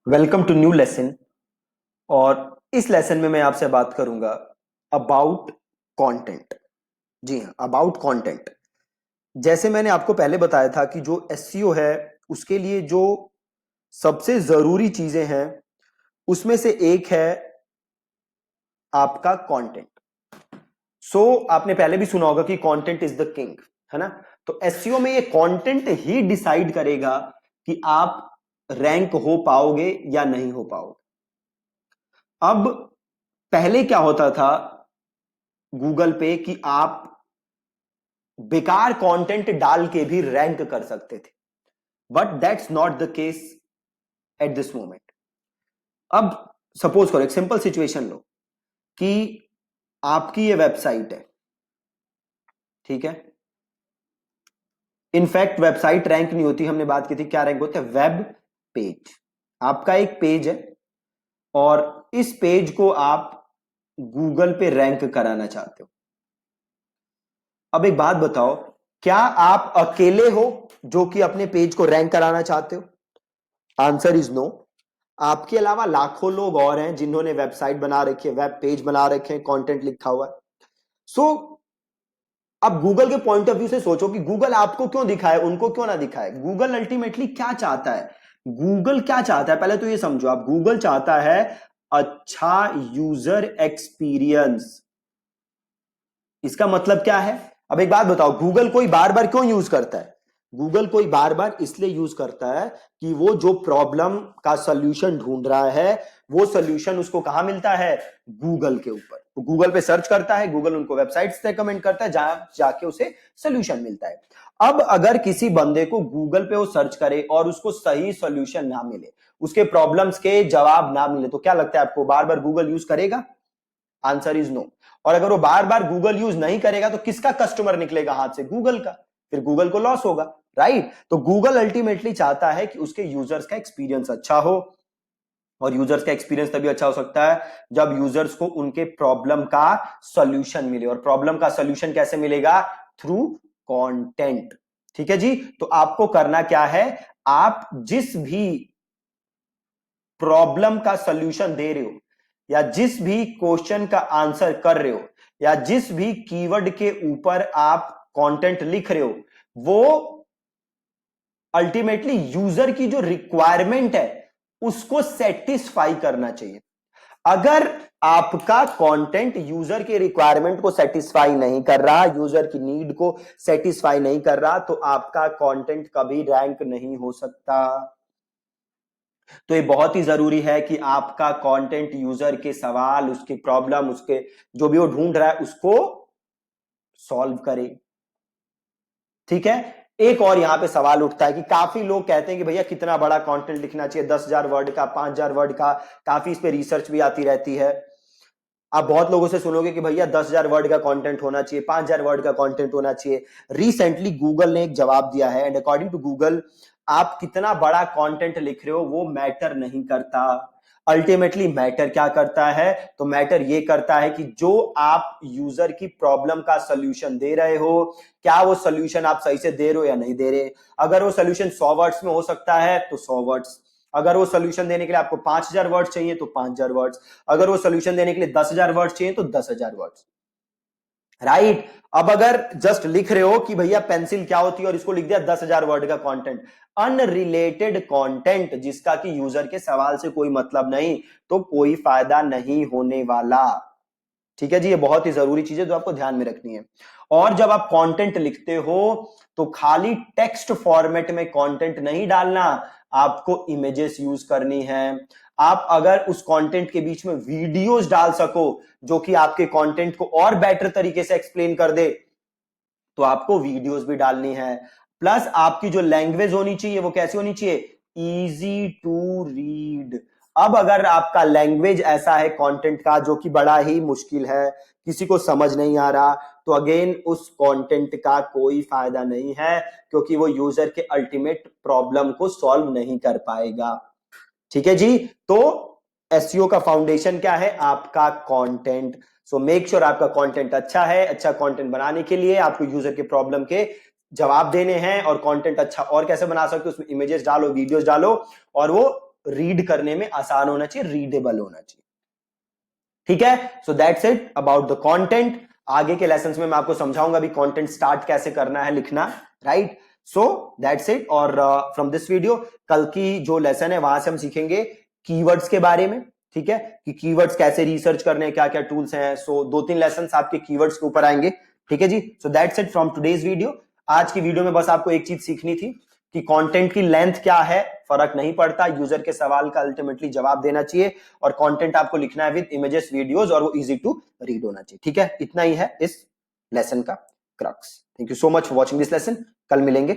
Welcome to new lesson. और इस lesson में मैं आपसे बात करूंगा अबाउट कंटेंट। जी हाँ, अबाउट कंटेंट। जैसे मैंने आपको पहले बताया था कि जो एसईओ है उसके लिए जो सबसे जरूरी चीजें हैं उसमें से एक है आपका कंटेंट। आपने पहले भी सुना होगा कि कंटेंट इज द किंग, है ना। तो एसईओ में ये कंटेंट ही डिसाइड करेगा कि आप रैंक हो पाओगे या नहीं हो पाओगे। अब पहले क्या होता था गूगल पे कि आप बेकार कंटेंट डाल के भी रैंक कर सकते थे, but that's not the case at this moment. अब सपोज करो, एक सिंपल सिचुएशन लो कि आपकी ये वेबसाइट है, ठीक है। इनफैक्ट वेबसाइट रैंक नहीं होती, हमने बात की थी क्या रैंक होता है, वेब पेज। आपका एक पेज है और इस पेज को आप गूगल पे रैंक कराना चाहते हो। अब एक बात बताओ, क्या आप अकेले हो जो कि अपने पेज को रैंक कराना चाहते हो? Answer is no. आपके अलावा लाखों लोग और हैं जिन्होंने वेबसाइट बना रखी है, वेब पेज बना रखे हैं, कंटेंट लिखा हुआ है। अब गूगल के पॉइंट ऑफ व्यू से सोचो कि गूगल आपको क्यों दिखाए, उनको क्यों ना दिखाए। गूगल अल्टीमेटली क्या चाहता है? गूगल क्या चाहता है पहले तो ये समझो आप। गूगल चाहता है अच्छा यूजर एक्सपीरियंस। इसका मतलब क्या है? अब एक बात बताओ, गूगल कोई बार बार क्यों यूज करता है? गूगल कोई बार बार इसलिए यूज करता है कि वो जो प्रॉब्लम का सॉल्यूशन ढूंढ रहा है वो सॉल्यूशन उसको कहां मिलता है? गूगल के ऊपर। तो गूगल पे सर्च करता है, गूगल उनको वेबसाइट्स रेकमेंड करता है जहां जाके उसे सॉल्यूशन मिलता है। अब अगर किसी बंदे को गूगल पे वो सर्च करे और उसको सही सॉल्यूशन ना मिले, उसके प्रॉब्लम्स के जवाब ना मिले, तो क्या लगता है आपको बार बार गूगल यूज करेगा? Answer is no. और अगर वो बार बार गूगल यूज नहीं करेगा तो किसका कस्टमर निकलेगा हाथ से? गूगल का। फिर गूगल को लॉस होगा, राइट। तो गूगल अल्टीमेटली चाहता है कि उसके यूजर्स का एक्सपीरियंस अच्छा हो। और यूजर्स का एक्सपीरियंस तभी अच्छा हो सकता है जब यूजर्स को उनके प्रॉब्लम का सॉल्यूशन मिले। और प्रॉब्लम का सॉल्यूशन कैसे मिलेगा? Through content. ठीक है जी। तो आपको करना क्या है, आप जिस भी प्रॉब्लम का सॉल्यूशन दे रहे हो या जिस भी क्वेश्चन का आंसर कर रहे हो या जिस भी कीवर्ड के ऊपर आप कंटेंट लिख रहे हो, वो अल्टीमेटली यूजर की जो रिक्वायरमेंट है उसको सेटिस्फाई करना चाहिए। अगर आपका कंटेंट यूजर के रिक्वायरमेंट को सेटिस्फाई नहीं कर रहा, यूजर की नीड को सेटिस्फाई नहीं कर रहा, तो आपका कंटेंट कभी रैंक नहीं हो सकता। तो ये बहुत ही जरूरी है कि आपका कंटेंट यूजर के सवाल, उसकी प्रॉब्लम, उसके जो भी वो ढूंढ रहा है उसको सॉल्व करे। ठीक है। एक और यहां पे सवाल उठता है कि काफी लोग कहते हैं कि भैया कितना बड़ा कंटेंट लिखना चाहिए, 10,000 वर्ड का, 5,000 वर्ड का। काफी इस पे रिसर्च भी आती रहती है। आप बहुत लोगों से सुनोगे कि भैया 10,000 वर्ड का कंटेंट होना चाहिए, 5,000 वर्ड का कंटेंट होना चाहिए। रिसेंटली गूगल ने एक जवाब दिया है, एंड अकॉर्डिंग टू गूगल आप कितना बड़ा कंटेंट लिख रहे हो वो मैटर नहीं करता। अल्टीमेटली मैटर क्या करता है? तो मैटर ये करता है कि जो आप यूजर की प्रॉब्लम का सोल्यूशन दे रहे हो, क्या वो सोल्यूशन आप सही से दे रहे हो या नहीं दे रहे। अगर वो सोल्यूशन 100 वर्ड्स में हो सकता है तो 100 वर्ड्स। अगर वो सोल्यूशन देने के लिए आपको 5,000 वर्ड्स चाहिए तो 5,000 वर्ड्स। अगर वो सोल्यूशन देने के लिए 10,000 वर्ड्स चाहिए तो 10,000 वर्ड्स, राइट। अब अगर जस्ट लिख रहे हो कि भैया पेंसिल क्या होती है और इसको लिख दिया 10,000 वर्ड का कंटेंट, अनरिलेटेड कंटेंट जिसका कि यूजर के सवाल से कोई मतलब नहीं, तो कोई फायदा नहीं होने वाला। ठीक है जी। ये बहुत ही जरूरी चीज है जो आपको ध्यान में रखनी है। और जब आप कंटेंट लिखते हो तो खाली टेक्स्ट फॉर्मेट में कंटेंट नहीं डालना, आपको इमेजेस यूज करनी है। आप अगर उस कंटेंट के बीच में वीडियोस डाल सको जो कि आपके कंटेंट को और बेटर तरीके से एक्सप्लेन कर दे, तो आपको वीडियोस भी डालनी है। प्लस आपकी जो लैंग्वेज होनी चाहिए वो कैसी होनी चाहिए? Easy to read. अब अगर आपका लैंग्वेज ऐसा है कंटेंट का जो कि बड़ा ही मुश्किल है, किसी को समझ नहीं आ रहा, तो अगेन उस कंटेंट का कोई फायदा नहीं है, क्योंकि वो यूजर के अल्टीमेट प्रॉब्लम को सॉल्व नहीं कर पाएगा। ठीक है जी। तो एसईओ का फाउंडेशन क्या है? आपका कंटेंट। सो मेक श्योर आपका कंटेंट अच्छा है। अच्छा कंटेंट बनाने के लिए आपको यूजर के प्रॉब्लम के जवाब देने हैं। और कंटेंट अच्छा और कैसे बना सकते हो, उसमें इमेजेस डालो, वीडियोस डालो, और वो रीड करने में आसान होना चाहिए, रीडेबल होना चाहिए। ठीक है, सो that's it about the content. आगे के लेसन्स में मैं आपको समझाऊंगा भी कंटेंट स्टार्ट कैसे करना है लिखना, राइट। So that's it. और फ्रॉम दिस वीडियो कल की जो लेसन है वहां से हम सीखेंगे कीवर्ड्स के बारे में, ठीक है, कि कीवर्ड्स कैसे रिसर्च करने, क्या क्या टूल्स हैं। सो 2-3 लेसन आपके कीवर्ड्स के ऊपर आएंगे, ठीक है जी। So that's it from today's video. आज की वीडियो में बस आपको एक चीज सीखनी थी कि कंटेंट की लेंथ क्या है, फर्क नहीं पड़ता, यूजर के सवाल का अल्टीमेटली जवाब देना चाहिए, और कंटेंट आपको लिखना है विद इमेजेस वीडियोस, और वो इजी टू रीड होना चाहिए, ठीक है। इतना ही है इस लेसन का crux. Thank you so much for watching this lesson. कल मिलेंगे।